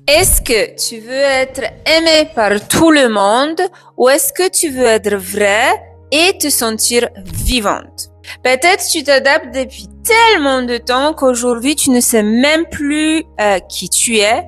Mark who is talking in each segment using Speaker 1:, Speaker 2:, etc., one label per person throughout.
Speaker 1: Est-ce que tu veux être aimé par tout le monde ou est-ce que tu veux être vrai et te sentir vivante? Peut-être tu t'adaptes depuis tellement de temps qu'aujourd'hui tu ne sais même plus qui tu es.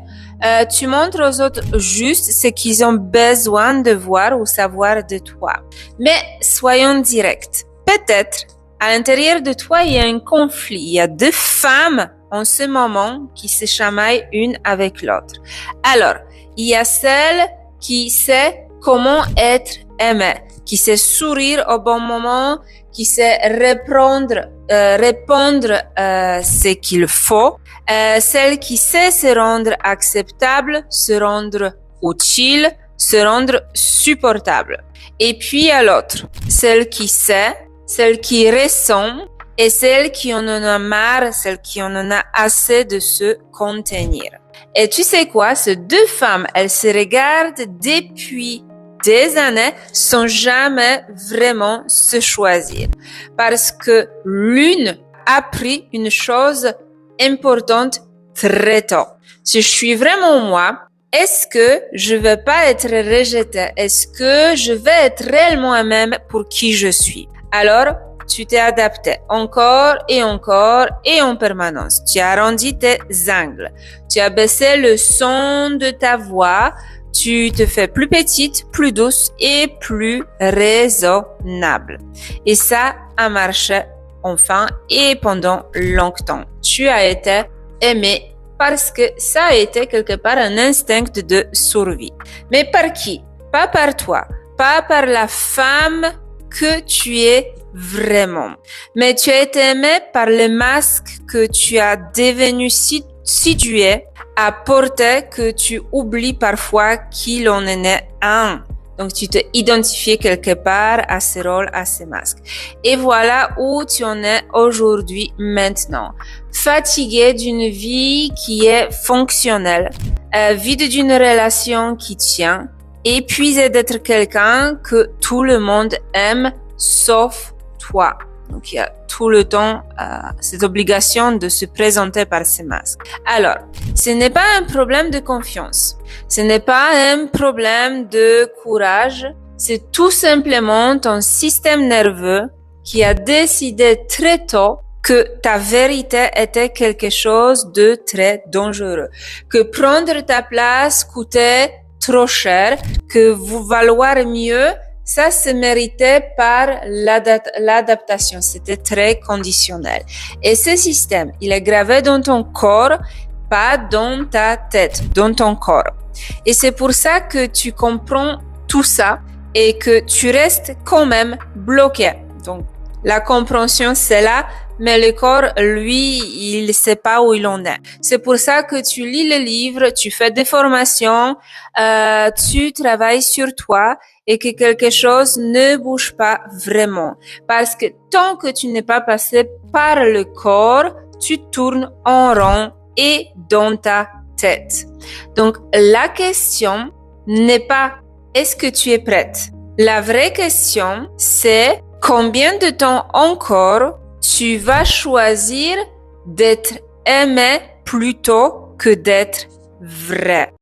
Speaker 1: Tu montres aux autres juste ce qu'ils ont besoin de voir ou savoir de toi. Mais soyons directs. Peut-être à l'intérieur de toi il y a un conflit. Il y a deux femmes en ce moment qui se chamaillent une avec l'autre. Alors, il y a celle qui sait comment être aimée, qui sait sourire au bon moment, qui sait répondre ce qu'il faut, celle qui sait se rendre acceptable, se rendre utile, se rendre supportable. Et puis à l'autre, celle qui sait, celle qui ressent et celle qui en a marre, celle qui en a assez de se contenir. Et tu sais quoi, ces deux femmes, elles se regardent depuis des années sans jamais vraiment se choisir. Parce que l'une a appris une chose importante très tôt. Si je suis vraiment moi, est-ce que je vais pas être rejetée? Est-ce que je vais être réellement aimée pour qui je suis? Alors, tu t'es adapté encore et encore et en permanence. Tu as arrondi tes angles. Tu as baissé le son de ta voix. Tu te fais plus petite, plus douce et plus raisonnable. Et ça a marché enfin et pendant longtemps. Tu as été aimé parce que ça a été quelque part un instinct de survie. Mais par qui? Pas par toi, pas par la femme que tu es vraiment. Mais tu as été aimé par le masque que tu as devenu si tu es à porter que tu oublies parfois qu'il en est un. Donc, tu te identifies quelque part à ce rôle, à ce masque. Et voilà où tu en es aujourd'hui, maintenant. Fatigué d'une vie qui est fonctionnelle, vide d'une relation qui tient, épuisé d'être quelqu'un que tout le monde aime, sauf toi. Donc, il y a tout le temps cette obligation de se présenter par ces masques. Alors, ce n'est pas un problème de confiance. Ce n'est pas un problème de courage. C'est tout simplement ton système nerveux qui a décidé très tôt que ta vérité était quelque chose de très dangereux. Que prendre ta place coûtait trop cher. Que vous valoir mieux, ça se méritait par l'adaptation. C'était très conditionnel. Et ce système, il est gravé dans ton corps, pas dans ta tête, dans ton corps. Et c'est pour ça que tu comprends tout ça et que tu restes quand même bloqué. Donc, la compréhension, c'est là, mais le corps, lui, il ne sait pas où il en est. C'est pour ça que tu lis le livre, tu fais des formations, tu travailles sur toi et que quelque chose ne bouge pas vraiment. Parce que tant que tu n'es pas passé par le corps, tu tournes en rond et dans ta tête. Donc, la question n'est pas est-ce que tu es prête? La vraie question, c'est combien de temps encore tu vas choisir d'être aimé plutôt que d'être vrai?